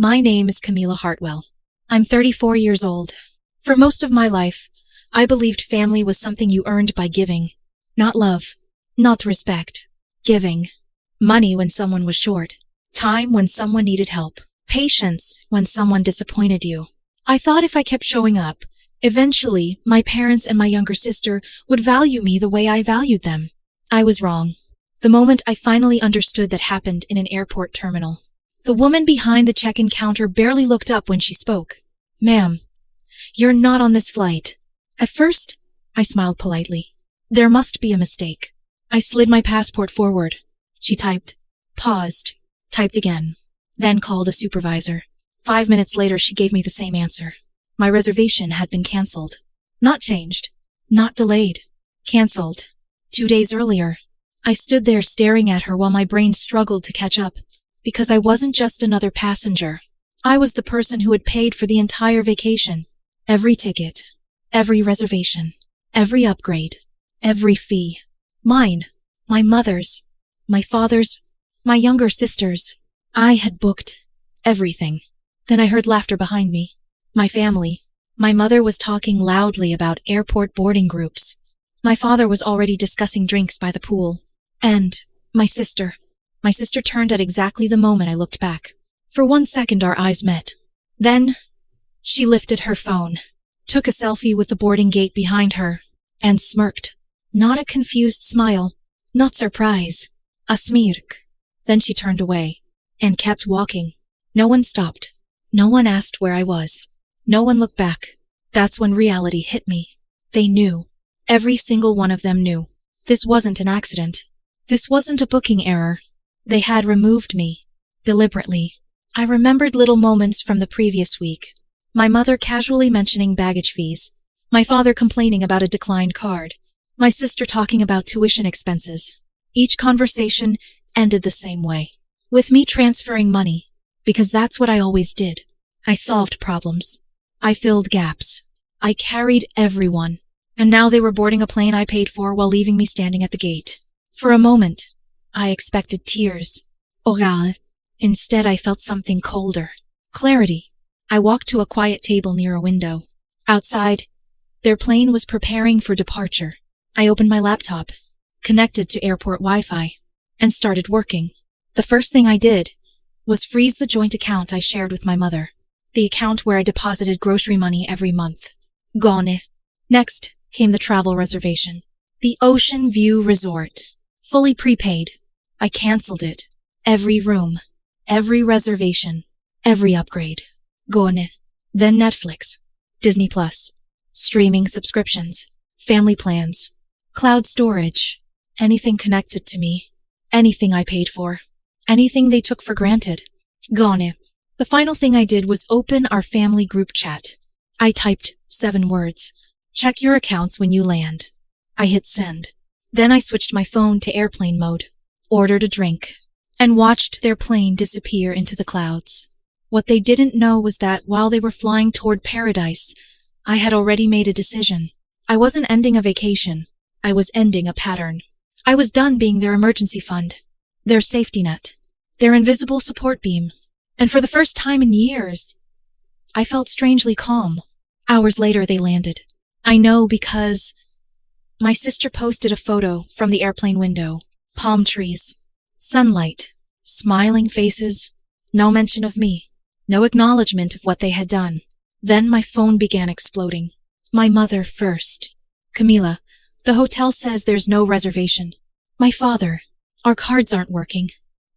My name is Camila Hartwell. I'm 34 years old. For most of my life, I believed family was something you earned by giving. Not love. Not respect. Giving. Money when someone was short. Time when someone needed help. Patience when someone disappointed you. I thought if I kept showing up, eventually my parents and my younger sister would value me the way I valued them. I was wrong. The moment I finally understood that happened in an airport terminal. The woman behind the check-in counter barely looked up when she spoke. "Ma'am, you're not on this flight." At first, I smiled politely. There must be a mistake. I slid my passport forward. She typed, paused, typed again, then called a supervisor. 5 minutes later, she gave me the same answer. My reservation had been cancelled. Not changed. Not delayed. Cancelled. 2 days earlier. I stood there staring at her while my brain struggled to catch up, because I wasn't just another passenger. I was the person who had paid for the entire vacation. Every ticket. Every reservation. Every upgrade. Every fee. Mine. My mother's. My father's. My younger sister's. I had booked everything. Then I heard laughter behind me. My family. My mother was talking loudly about airport boarding groups. My father was already discussing drinks by the pool. And my sister. My sister turned at exactly the moment I looked back. For 1 second our eyes met. Then, she lifted her phone, took a selfie with the boarding gate behind her, and smirked. Not a confused smile, not surprise, a smirk. Then she turned away, and kept walking. No one stopped. No one asked where I was. No one looked back. That's when reality hit me. They knew. Every single one of them knew. This wasn't an accident. This wasn't a booking error. They had removed me. Deliberately. I remembered little moments from the previous week. My mother casually mentioning baggage fees. My father complaining about a declined card. My sister talking about tuition expenses. Each conversation ended the same way. With me transferring money. Because that's what I always did. I solved problems. I filled gaps. I carried everyone. And now they were boarding a plane I paid for while leaving me standing at the gate. For a moment, I expected tears. Oral. Instead, I felt something colder. Clarity. I walked to a quiet table near a window. Outside, their plane was preparing for departure. I opened my laptop, connected to airport Wi-Fi, and started working. The first thing I did was freeze the joint account I shared with my mother. The account where I deposited grocery money every month. Gone. Next came the travel reservation. The Ocean View Resort. Fully prepaid. I canceled it. Every room. Every reservation. Every upgrade. Gone. Then Netflix. Disney Plus. Streaming subscriptions. Family plans. Cloud storage. Anything connected to me. Anything I paid for. Anything they took for granted. Gone. The final thing I did was open our family group chat. I typed 7 words. Check your accounts when you land. I hit send. Then I switched my phone to airplane mode, ordered a drink, and watched their plane disappear into the clouds. What they didn't know was that while they were flying toward paradise, I had already made a decision. I wasn't ending a vacation. I was ending a pattern. I was done being their emergency fund, their safety net, their invisible support beam. And for the first time in years, I felt strangely calm. Hours later, they landed. I know because my sister posted a photo from the airplane window. Palm trees, sunlight, smiling faces, no mention of me, no acknowledgement of what they had done. Then my phone began exploding. My mother first. Camila, the hotel says there's no reservation. My father, our cards aren't working.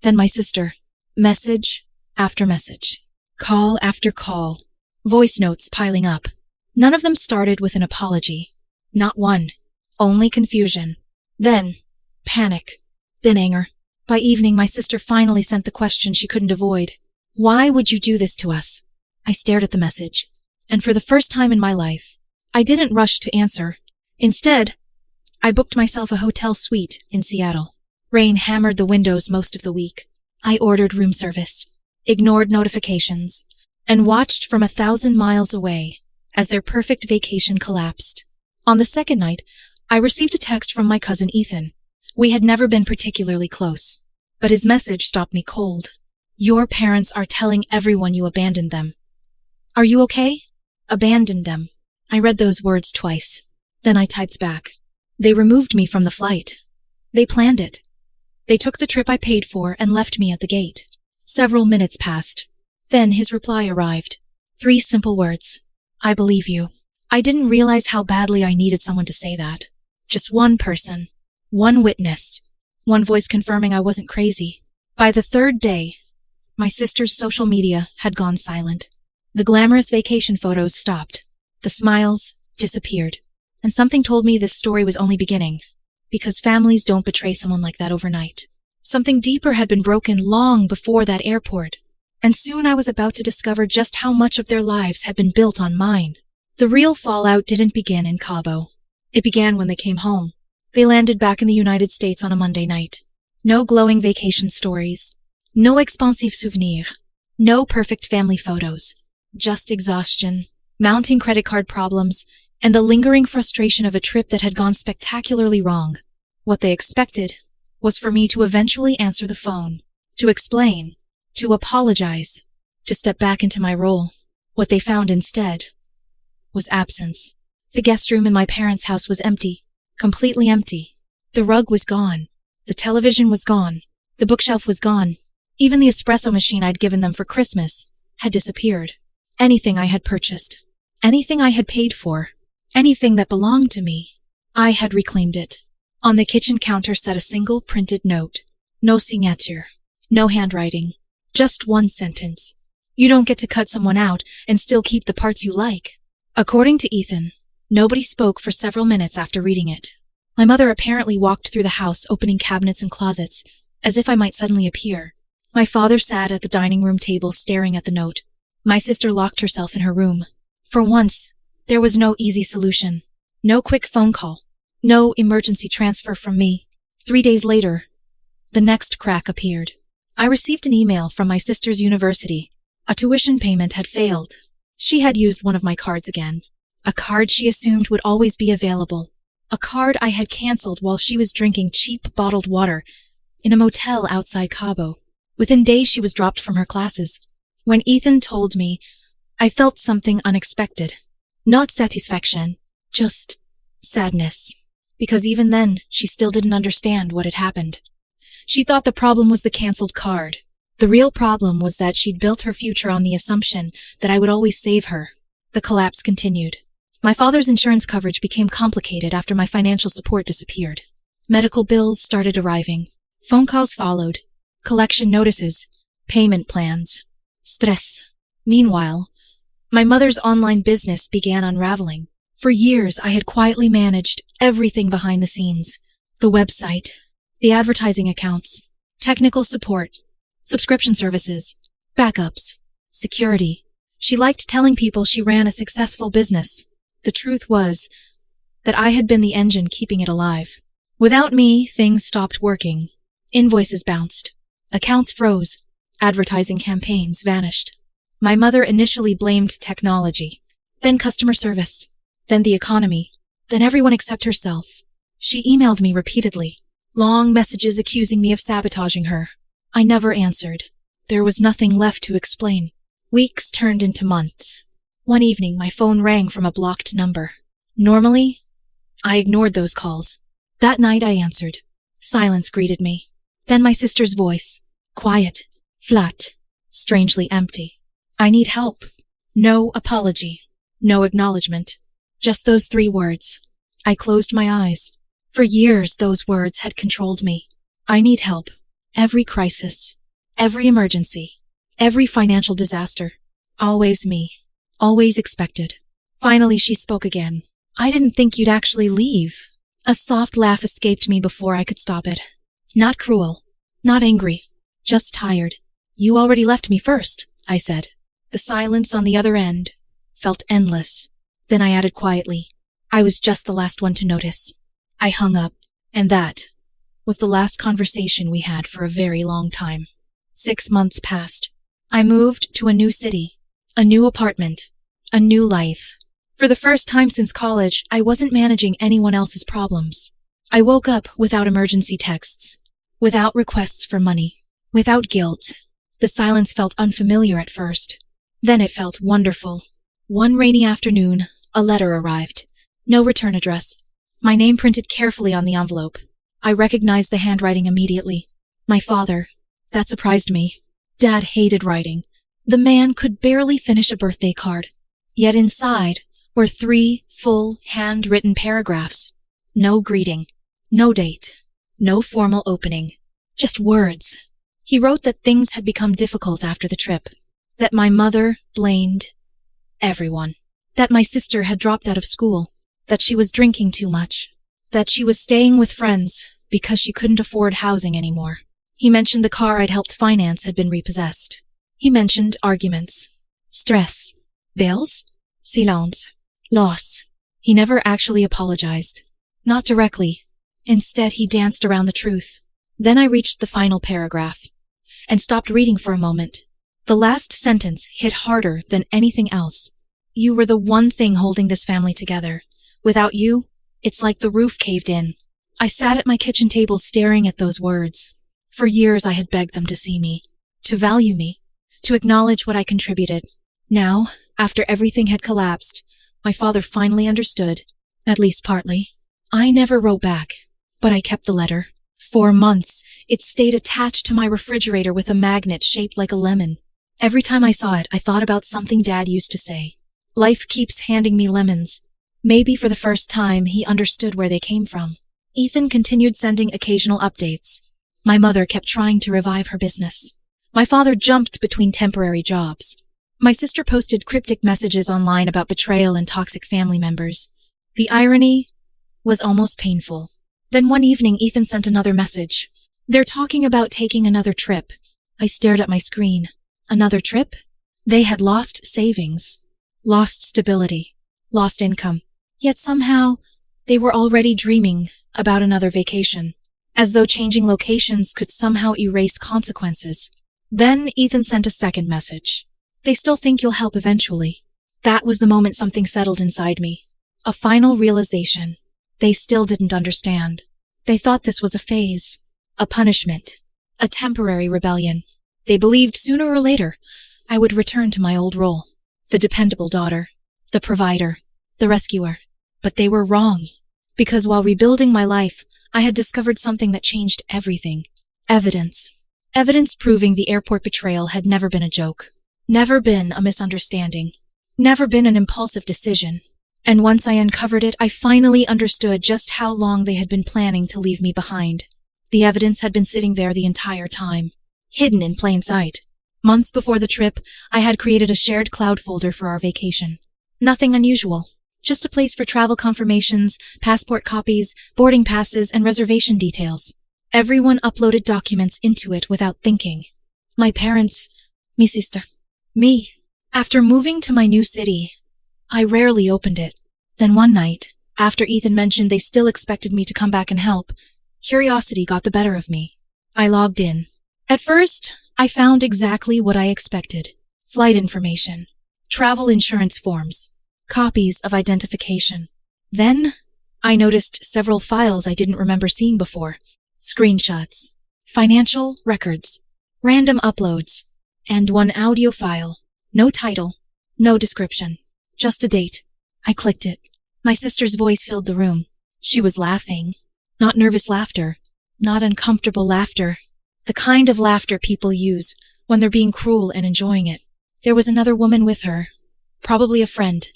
Then my sister, message after message, call after call, voice notes piling up. None of them started with an apology. Not one. Only confusion. Then, panic. Then anger. By evening, my sister finally sent the question she couldn't avoid. Why would you do this to us? I stared at the message. And for the first time in my life, I didn't rush to answer. Instead, I booked myself a hotel suite in Seattle. Rain hammered the windows most of the week. I ordered room service, ignored notifications, and watched from 1,000 miles away as their perfect vacation collapsed. On the second night, I received a text from my cousin Ethan. We had never been particularly close, but his message stopped me cold. Your parents are telling everyone you abandoned them. Are you okay? Abandoned them. I read those words twice. Then I typed back. They removed me from the flight. They planned it. They took the trip I paid for and left me at the gate. Several minutes passed. Then his reply arrived. 3 simple words. I believe you. I didn't realize how badly I needed someone to say that. Just one person. One witness. One voice confirming I wasn't crazy. By the 3rd day, my sister's social media had gone silent. The glamorous vacation photos stopped. The smiles disappeared. And something told me this story was only beginning. Because families don't betray someone like that overnight. Something deeper had been broken long before that airport. And soon I was about to discover just how much of their lives had been built on mine. The real fallout didn't begin in Cabo. It began when they came home. They landed back in the United States on a Monday night. No glowing vacation stories. No expansive souvenirs. No perfect family photos. Just exhaustion, mounting credit card problems, and the lingering frustration of a trip that had gone spectacularly wrong. What they expected was for me to eventually answer the phone, to explain, to apologize, to step back into my role. What they found instead was absence. The guest room in my parents' house was empty, completely empty. The rug was gone. The television was gone. The bookshelf was gone. Even the espresso machine I'd given them for Christmas had disappeared. Anything I had purchased, anything I had paid for, anything that belonged to me, I had reclaimed it. On the kitchen counter sat a single printed note. No signature. No handwriting. Just one sentence. You don't get to cut someone out and still keep the parts you like. According to Ethan, nobody spoke for several minutes after reading it. My mother apparently walked through the house, opening cabinets and closets, as if I might suddenly appear. My father sat at the dining room table staring at the note. My sister locked herself in her room. For once, there was no easy solution. No quick phone call. No emergency transfer from me. 3 days later, the next crack appeared. I received an email from my sister's university. A tuition payment had failed. She had used one of my cards again. A card she assumed would always be available. A card I had canceled while she was drinking cheap bottled water in a motel outside Cabo. Within days she was dropped from her classes. When Ethan told me, I felt something unexpected. Not satisfaction, just sadness. Because even then, she still didn't understand what had happened. She thought the problem was the canceled card. The real problem was that she'd built her future on the assumption that I would always save her. The collapse continued. My father's insurance coverage became complicated after my financial support disappeared. Medical bills started arriving. Phone calls followed. Collection notices. Payment plans. Stress. Meanwhile, my mother's online business began unraveling. For years, I had quietly managed everything behind the scenes. The website, the advertising accounts, technical support, subscription services, backups, security. She liked telling people she ran a successful business. The truth was that I had been the engine keeping it alive. Without me, things stopped working. Invoices bounced. Accounts froze. Advertising campaigns vanished. My mother initially blamed technology, then customer service, then the economy, then everyone except herself. She emailed me repeatedly, long messages accusing me of sabotaging her. I never answered. There was nothing left to explain. Weeks turned into months. One evening, my phone rang from a blocked number. Normally, I ignored those calls. That night, I answered. Silence greeted me. Then my sister's voice. Quiet, flat, strangely empty. I need help. No apology. No acknowledgement. Just those 3 words. I closed my eyes. For years, those words had controlled me. I need help. Every crisis. Every emergency. Every financial disaster. Always me. Always expected. Finally, she spoke again. I didn't think you'd actually leave. A soft laugh escaped me before I could stop it. Not cruel. Not angry. Just tired. You already left me first, I said. The silence on the other end felt endless. Then I added quietly, I was just the last one to notice. I hung up, and that was the last conversation we had for a very long time. 6 months passed. I moved to a new city, a new apartment, a new life. For the first time since college, I wasn't managing anyone else's problems. I woke up without emergency texts, without requests for money, without guilt. The silence felt unfamiliar at first. Then it felt wonderful. One rainy afternoon, a letter arrived. No return address. My name printed carefully on the envelope. I recognized the handwriting immediately. My father. That surprised me. Dad hated writing. The man could barely finish a birthday card. Yet inside were 3 full, handwritten paragraphs. No greeting. No date. No formal opening. Just words. He wrote that things had become difficult after the trip. That my mother blamed everyone. That my sister had dropped out of school. That she was drinking too much. That she was staying with friends because she couldn't afford housing anymore. He mentioned the car I'd helped finance had been repossessed. He mentioned arguments. Stress. Bills? Silence. Loss. He never actually apologized. Not directly. Instead, he danced around the truth. Then I reached the final paragraph and stopped reading for a moment. The last sentence hit harder than anything else. You were the one thing holding this family together. Without you, it's like the roof caved in. I sat at my kitchen table staring at those words. For years I had begged them to see me, to value me, to acknowledge what I contributed. Now, after everything had collapsed, my father finally understood, at least partly. I never wrote back, but I kept the letter. For months, it stayed attached to my refrigerator with a magnet shaped like a lemon. Every time I saw it, I thought about something Dad used to say. Life keeps handing me lemons. Maybe for the first time, he understood where they came from. Ethan continued sending occasional updates. My mother kept trying to revive her business. My father jumped between temporary jobs. My sister posted cryptic messages online about betrayal and toxic family members. The irony was almost painful. Then one evening, Ethan sent another message. They're talking about taking another trip. I stared at my screen. Another trip? They had lost savings, lost stability, lost income. Yet somehow, they were already dreaming about another vacation, as though changing locations could somehow erase consequences. Then Ethan sent a second message. They still think you'll help eventually. That was the moment something settled inside me. A final realization. They still didn't understand. They thought this was a phase, a punishment, a temporary rebellion. They believed sooner or later I would return to my old role, the dependable daughter, the provider, the rescuer. But they were wrong, because while rebuilding my life, I had discovered something that changed everything. Evidence. Evidence proving the airport betrayal had never been a joke, never been a misunderstanding, never been an impulsive decision. And once I uncovered it, I finally understood just how long they had been planning to leave me behind. The evidence had been sitting there the entire time, hidden in plain sight. Months before the trip, I had created a shared cloud folder for our vacation. Nothing unusual, just a place for travel confirmations, passport copies, boarding passes, and reservation details. Everyone uploaded documents into it without thinking. My parents, mi sister, me. After moving to my new city, I rarely opened it. Then one night, after Ethan mentioned they still expected me to come back and help, curiosity got the better of me. I logged in. At first, I found exactly what I expected. Flight information, travel insurance forms, copies of identification. Then, I noticed several files I didn't remember seeing before. Screenshots, financial records, random uploads, and one audio file. No title, no description. Just a date. I clicked it. My sister's voice filled the room. She was laughing. Not nervous laughter. Not uncomfortable laughter. The kind of laughter people use when they're being cruel and enjoying it. There was another woman with her. Probably a friend.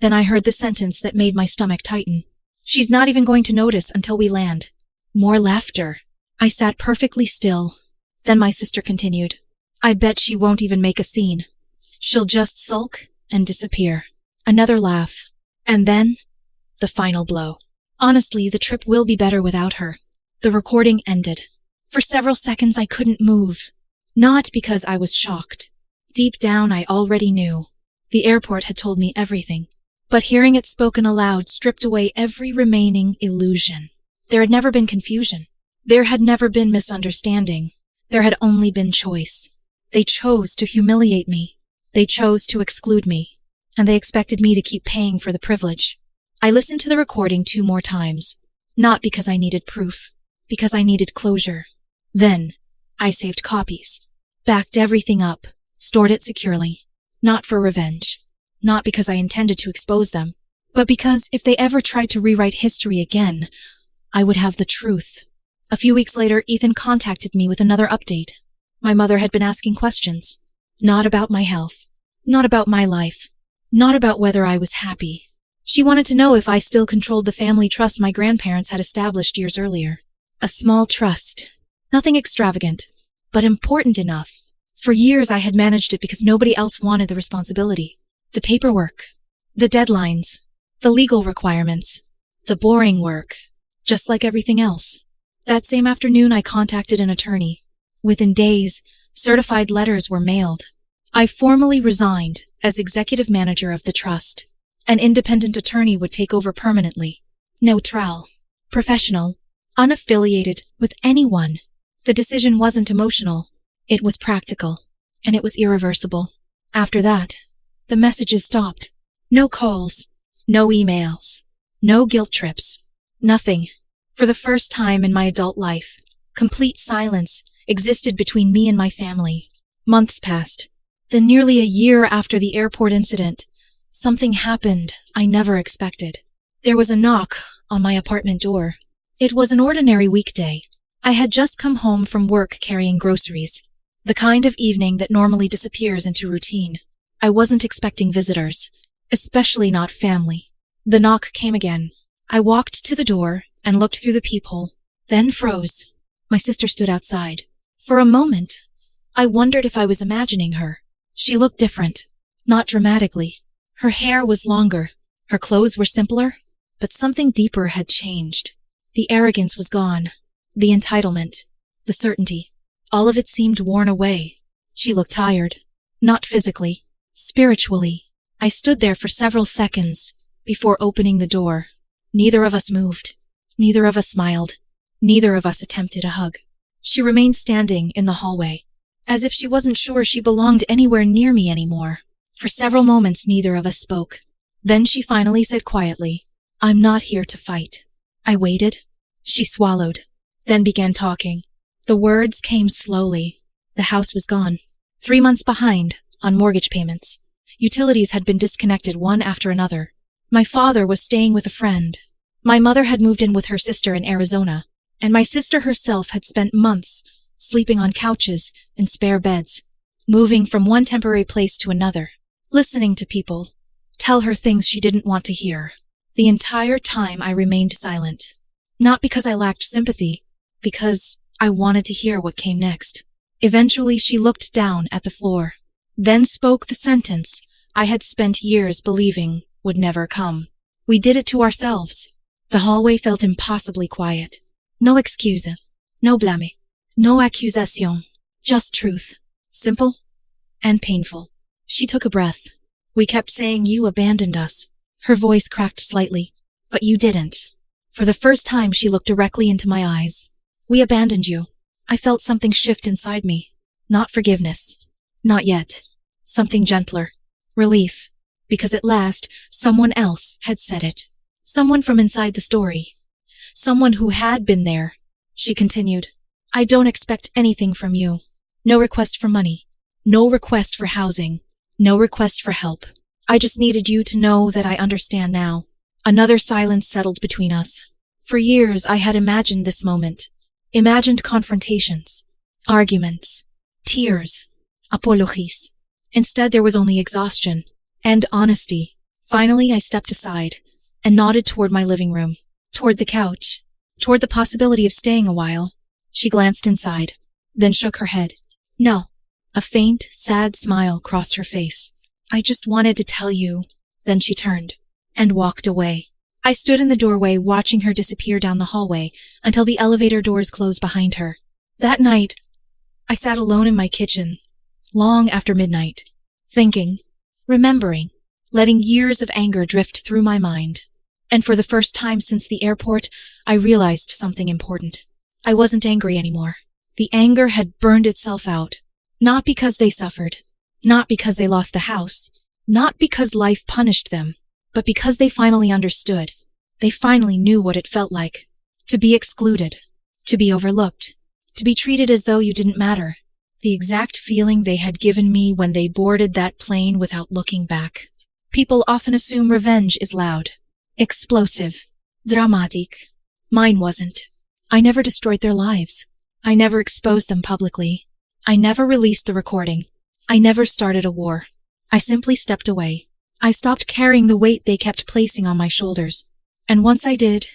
Then I heard the sentence that made my stomach tighten. She's not even going to notice until we land. More laughter. I sat perfectly still. Then my sister continued. I bet she won't even make a scene. She'll just sulk and disappear. Another laugh. And then, the final blow. Honestly, the trip will be better without her. The recording ended. For several seconds I couldn't move. Not because I was shocked. Deep down I already knew. The airport had told me everything. But hearing it spoken aloud stripped away every remaining illusion. There had never been confusion. There had never been misunderstanding. There had only been choice. They chose to humiliate me. They chose to exclude me. And they expected me to keep paying for the privilege. I listened to the recording 2 more times. Not because I needed proof. Because I needed closure. Then, I saved copies. backed everything up, stored it securely. Not for revenge. Not because I intended to expose them, but because if they ever tried to rewrite history again, I would have the truth. A few weeks later, Ethan contacted me with another update. My mother had been asking questions. Not about my health. Not about my life. Not about whether I was happy. She wanted to know if I still controlled the family trust my grandparents had established years earlier. A small trust. Nothing extravagant, but important enough. For years I had managed it because nobody else wanted the responsibility. The paperwork. The deadlines. The legal requirements. The boring work. Just like everything else. That same afternoon I contacted an attorney. Within days, certified letters were mailed. I formally resigned as executive manager of the trust. An independent attorney would take over permanently. Neutral. Professional. Unaffiliated with anyone. The decision wasn't emotional. It was practical. And it was irreversible. After that, the messages stopped. No calls. No emails. No guilt trips. Nothing. For the first time in my adult life, complete silence existed between me and my family. Months passed. Then nearly a year after the airport incident, something happened I never expected. There was a knock on my apartment door. It was an ordinary weekday. I had just come home from work carrying groceries. The kind of evening that normally disappears into routine. I wasn't expecting visitors, especially not family. The knock came again. I walked to the door and looked through the peephole, then froze. My sister stood outside. For a moment, I wondered if I was imagining her. She looked different, not dramatically. Her hair was longer, her clothes were simpler, but something deeper had changed. The arrogance was gone, the entitlement, the certainty. All of it seemed worn away. She looked tired, not physically, spiritually. I stood there for several seconds before opening the door. Neither of us moved. Neither of us smiled. Neither of us attempted a hug. She remained standing in the hallway, as if she wasn't sure she belonged anywhere near me anymore. For several moments, neither of us spoke. Then she finally said quietly, "I'm not here to fight." I waited. She swallowed, then began talking. The words came slowly. The house was gone. 3 months behind on mortgage payments. Utilities had been disconnected one after another. My father was staying with a friend. My mother had moved in with her sister in Arizona, and my sister herself had spent months sleeping on couches and spare beds, moving from one temporary place to another, listening to people tell her things she didn't want to hear. The entire time I remained silent. Not because I lacked sympathy, because I wanted to hear what came next. Eventually she looked down at the floor, then spoke the sentence I had spent years believing would never come. We did it to ourselves. The hallway felt impossibly quiet. No excuse, no blame, no accusation, just truth. Simple and painful. She took a breath. We kept saying you abandoned us. Her voice cracked slightly. But you didn't. For the first time she looked directly into my eyes. We abandoned you. I felt something shift inside me. Not forgiveness. Not yet. Something gentler. Relief. Because at last, someone else had said it. Someone from inside the story. Someone who had been there. She continued, "I don't expect anything from you. No request for money. No request for housing. No request for help. I just needed you to know that I understand now." Another silence settled between us. For years I had imagined this moment. Imagined confrontations. Arguments. Tears. Apologies. Instead there was only exhaustion. And honesty. Finally I stepped aside and nodded toward my living room. Toward the couch. Toward the possibility of staying a while. She glanced inside, then shook her head. "No." A faint, sad smile crossed her face. "I just wanted to tell you." Then she turned and walked away. I stood in the doorway watching her disappear down the hallway until the elevator doors closed behind her. That night, I sat alone in my kitchen, long after midnight, thinking, remembering, letting years of anger drift through my mind. And for the first time since the airport, I realized something important. I wasn't angry anymore. The anger had burned itself out. Not because they suffered, not because they lost the house, not because life punished them, but because they finally understood. They finally knew what it felt like. To be excluded, to be overlooked, to be treated as though you didn't matter. The exact feeling they had given me when they boarded that plane without looking back. People often assume revenge is loud, explosive, dramatic. Mine wasn't. I never destroyed their lives. I never exposed them publicly. I never released the recording. I never started a war. I simply stepped away. I stopped carrying the weight they kept placing on my shoulders. And once I did,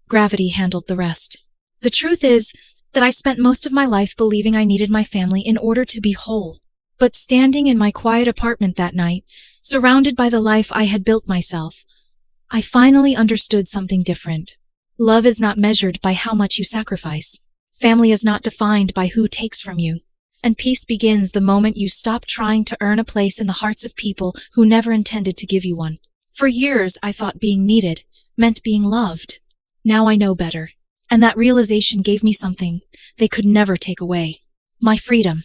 gravity handled the rest. The truth is that I spent most of my life believing I needed my family in order to be whole. But standing in my quiet apartment that night, surrounded by the life I had built myself, I finally understood something different. Love is not measured by how much you sacrifice. Family is not defined by who takes from you. And peace begins the moment you stop trying to earn a place in the hearts of people who never intended to give you one. For years, I thought being needed meant being loved. Now I know better. And that realization gave me something they could never take away. My freedom.